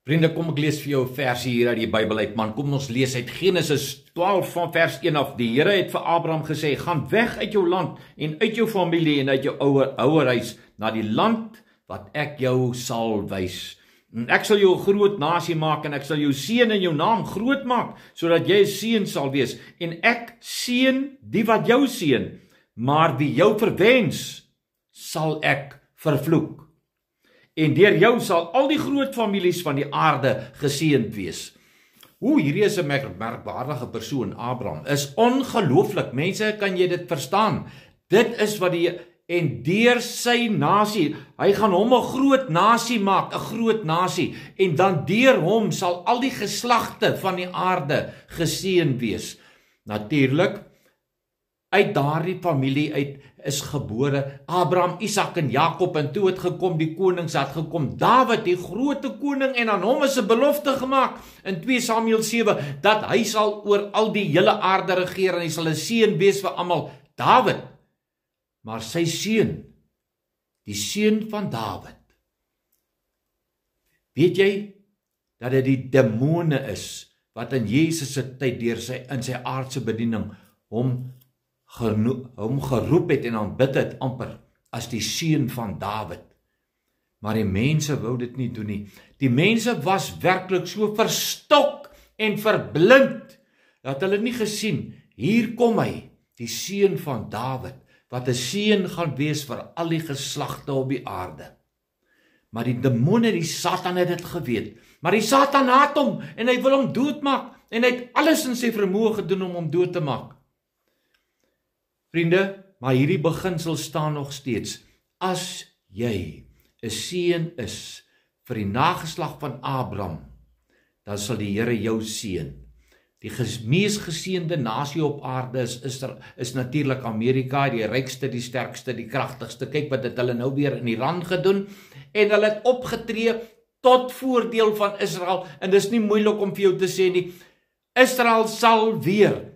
Vriende, kom ek lees vir jou 'n versie hier uit die Bybel uit, man. Kom ons lees uit Genesis 12 van vers 1 af. Die Here het vir Abraham gesê, gaan weg uit jou land en uit jou familie en uit jou ouerhuis na die land wat ek jou sal wys. En ek sal jou 'n groot nasie maak en ek sal jou seën en jou naam groot maak, sodat jy 'n seën sal wees. En ek seën die wat jou seën, maar wie jou verwens, sal ek vervloek. En deur jou sal al die groot families van die aarde geseënd wees. Hierdie is 'n merkwaardige persoon, Abraham. Is ongelooflik. Mense, kan jy dit verstaan? Dit is wat en deur sy nasie, hy gaan hom 'n groot nasie maak, 'n groot nasie. En dan deur hom sal al die geslagte van die aarde geseën wees. Natuurlik, uit daardie familie uit is gebore Abraham, Isak en Jakob, en toe het gekom die konings, het gekom Dawid, die grote koning, en aan hom is 'n belofte gemaak in 2 Samuel 7 dat hy sal oor al die hele aarde regeer en hy sal 'n seën wees vir almal. Dawid, maar sy seun, die seun van Dawid, weet jy dat dit die demone is wat in Jesus se tyd in sy aardse bediening hom geroep het en aanbid het amper as die seun van Dawid. Maar die mense wou dit nie doen nie. Die mense was werklik so verstok en verblind dat hulle nie gesien, hier kom hy, die seun van Dawid, wat 'n seën gaan wees vir al die geslagte op die aarde. Maar die demone, die Satan het dit geweet. Maar die Satan haat hom en hy wil hom doodmaak en hy het alles in sy vermoë gedoen om hom dood te maak. Vriende, maar hierdie beginsel staan nog steeds. As jy 'n seën is vir die nageslag van Abraham, dan sal die Here jou seën. Die mees geseënde nasie op aarde is natuurlik Amerika, die rykste, die sterkste, die kragtigste. Kyk wat het hulle nou weer in Iran gedoen, en hulle het opgetree tot voordeel van Israel, en dis nie moeilik om vir jou te sê nie, Israel sal weer,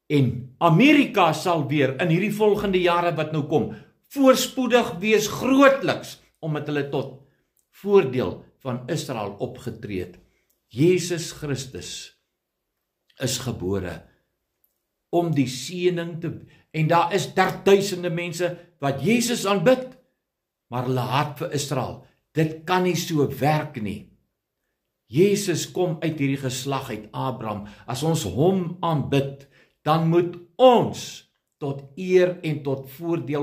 en Amerika sal weer in hierdie volgende jare wat nou kom, voorspoedig wees grootliks, omdat hulle tot voordeel van Israel opgetree het. Jesus Christus is gebore om die seëning te, en daar is duisende mense wat Jesus aanbid, maar hulle haat vir Israel. Dit kan nie so werk nie. Jesus kom uit hierdie geslag uit Abraham. As ons hom aanbid, dan moet ons tot eer en tot voordeel